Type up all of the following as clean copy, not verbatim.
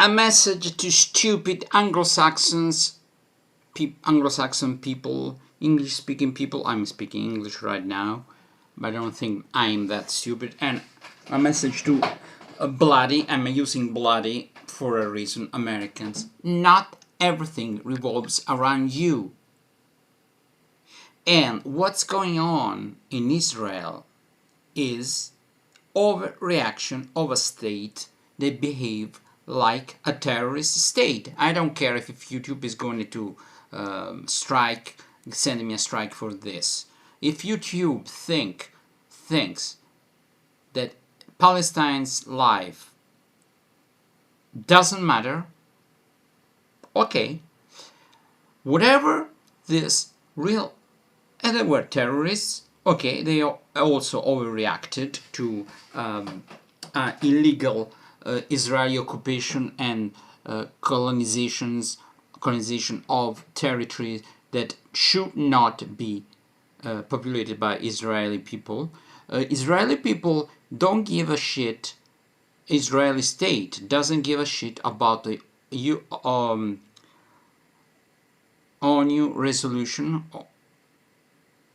A message to stupid Anglo-Saxon people, English-speaking people. I'm speaking English right now, but I don't think I'm that stupid. And a message to I'm using bloody for a reason, Americans. Not everything revolves around you. And what's going on in Israel is overreaction of a state that behave like a terrorist state. I don't care if YouTube is going to send me a strike for this. If YouTube thinks that Palestine's life doesn't matter, okay, whatever this real, and they were terrorists, okay, they also overreacted to illegal Israeli occupation and colonization of territories that should not be populated by Israeli people. Israeli people don't give a shit. Israeli state doesn't give a shit about the ONU resolution.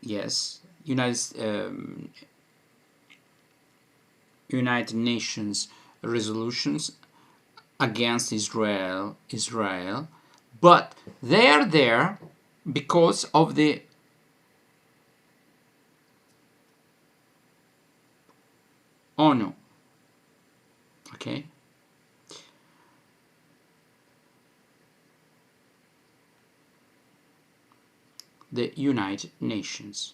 Yes, United Nations resolutions against Israel, but they are there because of the ONU. Okay? The United Nations.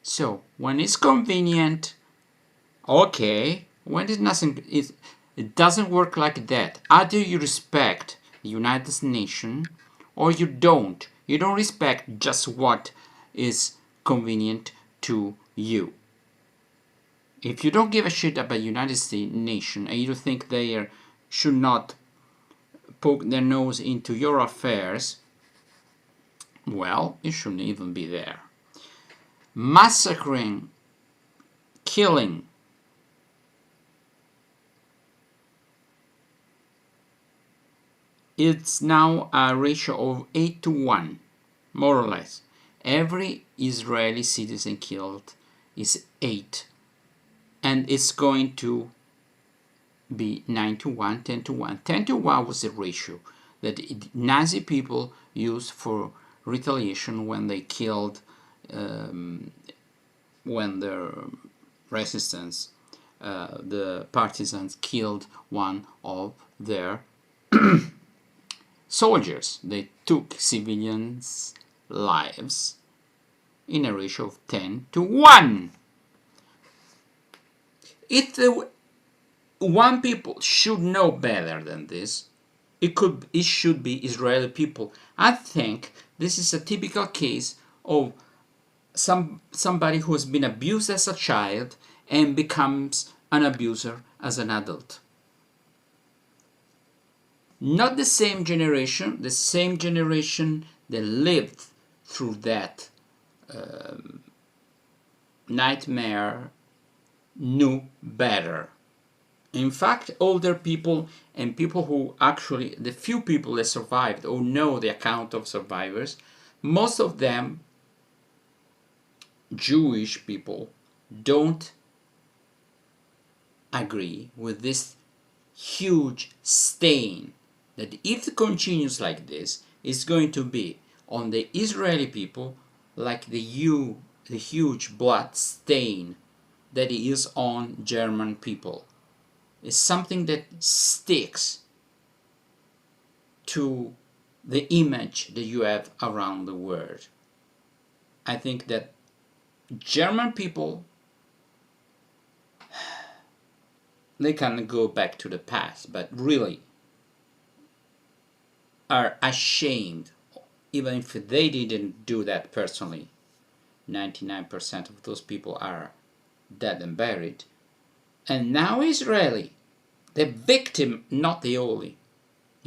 So when it's convenient, okay. When it's nothing, it doesn't work like that. Either you respect the United Nations or you don't. You don't respect just what is convenient to you. If you don't give a shit about United States nation and you think they should not poke their nose into your affairs, well, you shouldn't even be there. Massacring, killing, it's now a ratio of 8 to 1, more or less. Every Israeli citizen killed is 8. And it's going to be 9 to 1, 10 to 1. 10 to 1 was the ratio that Nazi people used for retaliation when they killed, when the resistance, the partisans killed one of their soldiers. They took civilians' lives in a ratio of 10 to 1. If the one people should know better than this, it should be Israeli people. I think this is a typical case of somebody who has been abused as a child and becomes an abuser as an adult. Not the same generation that lived through that nightmare knew better. In fact, older people and people who actually, the few people that survived or know the account of survivors, most of them, Jewish people, don't agree with this huge stain that if it continues like this, it's going to be on the Israeli people like the huge blood stain that is on German people. It's something that sticks to the image that you have around the world. I think that German people, they can go back to the past, but really are ashamed, even if they didn't do that personally. 99% of those people are dead and buried. And now Israeli, the victim, not the only.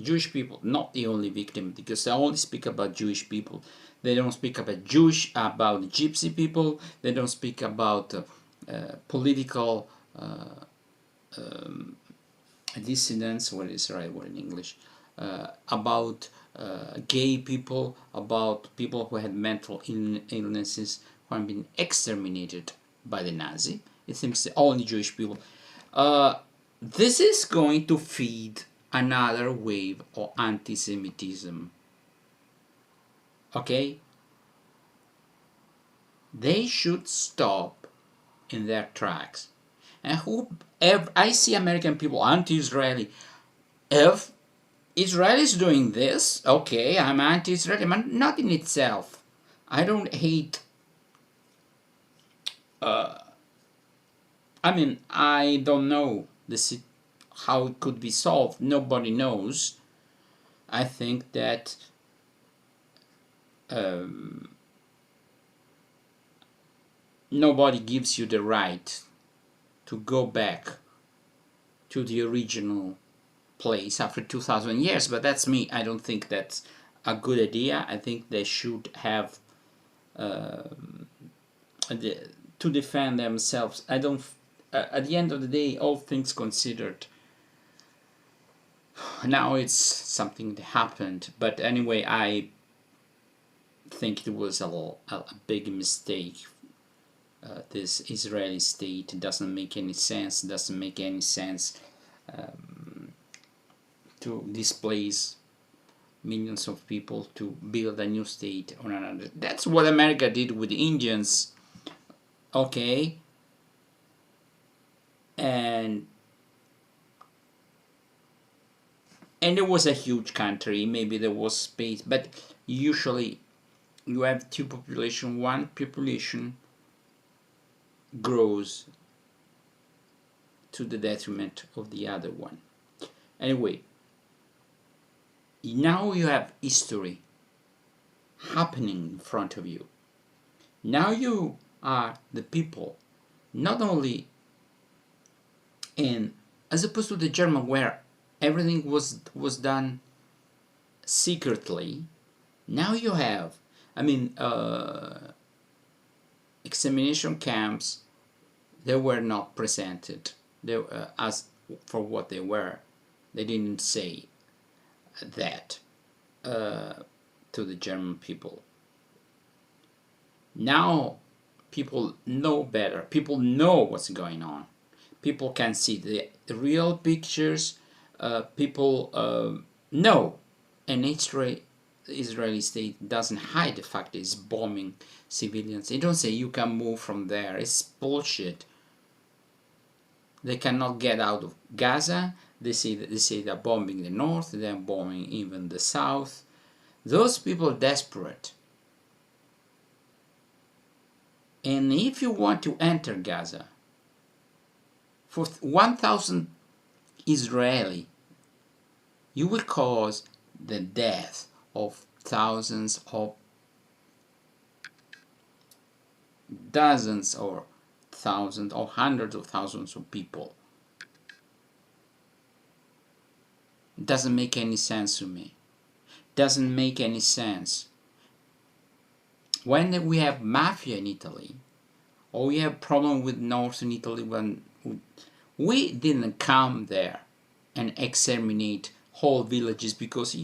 Jewish people, not the only victim, because they only speak about Jewish people. They don't speak about gypsy people. They don't speak about political dissidents, what is the right word in English, about gay people, about people who had mental illnesses, who have been exterminated by the Nazi. It seems only Jewish people. This is going to feed another wave of anti-Semitism. Okay? They should stop in their tracks. And I see American people anti-Israeli. If Israel is doing this, okay, I'm anti-Israeli, but not in itself. I don't hate. I don't know how it could be solved. Nobody knows. I think that nobody gives you the right to go back to the original place after 2,000 years, but that's me. I don't think that's a good idea. I think they should have to defend themselves. I don't. At the end of the day, all things considered, now it's something that happened. But anyway, I think it was a big mistake. This Israeli state doesn't make any sense. Doesn't make any sense to displace millions of people to build a new state on another. That's what America did with the Indians. Okay, and it was a huge country. Maybe there was space, but usually you have two population. One population grows to the detriment of the other one. Anyway, now you have history happening in front of you. Now you are the people, not only as opposed to the German, where everything was done secretly. Now you have, examination camps. They were not presented as for what they were. They didn't say that to the German people. Now people know better. People know what's going on. People can see the real pictures. People know. And Israeli state doesn't hide the fact that it's bombing civilians. They don't say you can move from there. It's bullshit. They cannot get out of Gaza. They say they're bombing the north. They're bombing even the south. Those people are desperate. And if you want to enter Gaza, for 1,000 Israeli, you will cause the death of thousands of dozens or thousands or hundreds of thousands of people. It doesn't make any sense to me. Doesn't make any sense. When we have mafia in Italy, or we have problem with northern Italy, when we didn't come there and exterminate whole villages because,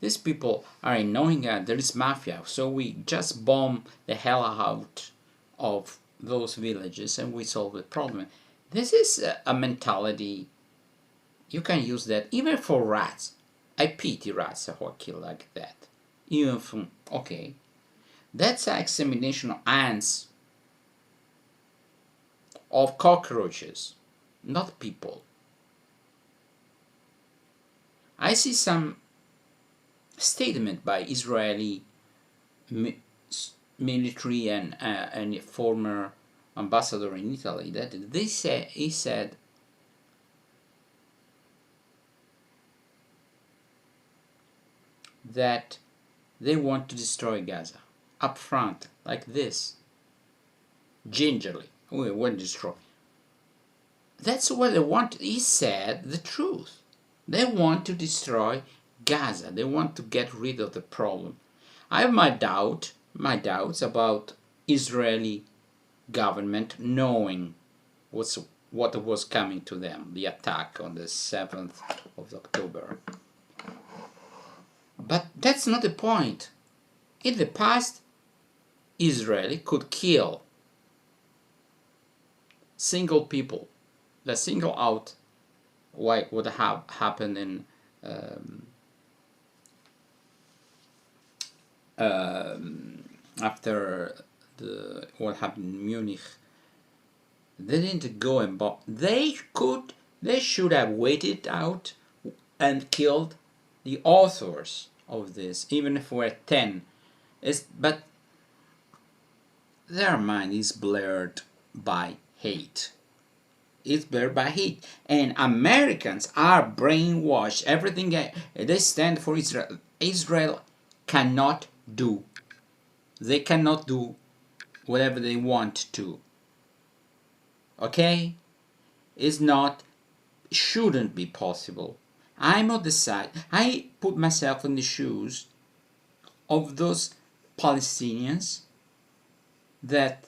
these people are annoying us. There is mafia, so we just bomb the hell out of those villages and we solve the problem. This is a mentality. You can use that even for rats. I pity rats who are killed like that. Even from, okay, that's an extermination of ants, of cockroaches, not people. I see some statement by Israeli military and a former ambassador in Italy that he said that they want to destroy Gaza up front, like this, gingerly. We want to destroy. That's what they want. He said the truth. They want to destroy Gaza. They want to get rid of the problem. I have my doubts about Israeli government knowing what's what was coming to them, the attack on the 7th of October. But that's not the point. In the past, Israel could kill single people. The single out what would have happened in after what happened in Munich. They didn't go and bomb. They should have waited out and killed the authors of this, even if we're 10. But their mind is blurred by hate. It's blurred by hate. And Americans are brainwashed. Everything they stand for Israel. Israel cannot do. They cannot do whatever they want to. Okay? It's not, shouldn't be possible. I'm on the side. I put myself in the shoes of those Palestinians that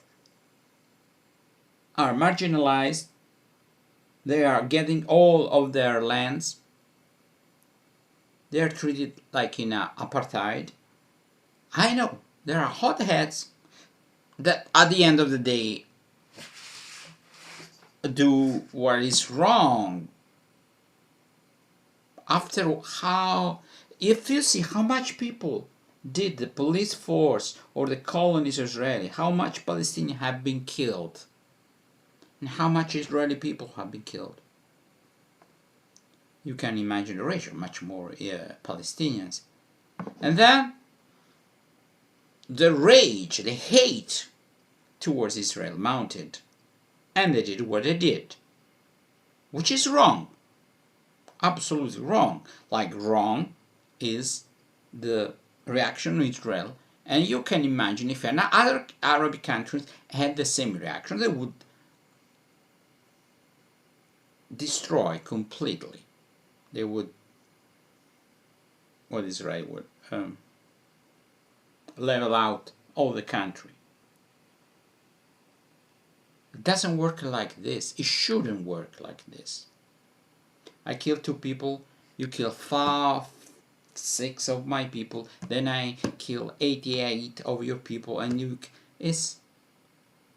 are marginalized. They are getting all of their lands. They are treated like in apartheid. I know there are hotheads that at the end of the day do what is wrong. After how, if you see how much people did the police force or the colonies Israeli, how much Palestinians have been killed, and how much Israeli people have been killed, you can imagine the ratio, much more Palestinians. And then the rage, the hate towards Israel mounted, and they did what they did, which is wrong, absolutely wrong. Like wrong is the reaction of Israel, and you can imagine if other Arab countries had the same reaction, they would destroy completely. They would, what Israel would level out all the country. It doesn't work like this. It shouldn't work like this. I kill 2 people, you kill 5, 6 of my people, then I kill 88 of your people, and it's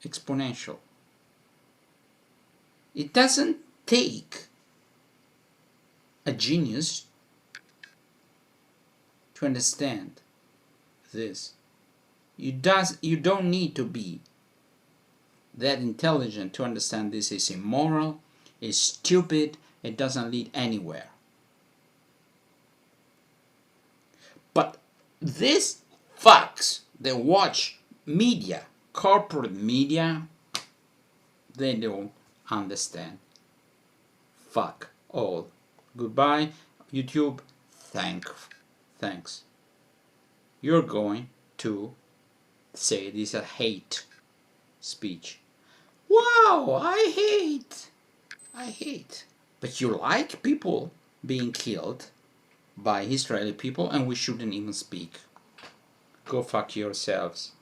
exponential. It doesn't take a genius to understand this. You don't need to be that intelligent to understand this is immoral, is stupid, it doesn't lead anywhere. But these fucks that watch media, corporate media, they don't understand. Fuck all. Goodbye, YouTube. Thanks. You're going to say this is a hate speech. Wow, I hate. But you like people being killed by Israeli people, and we shouldn't even speak. Go fuck yourselves.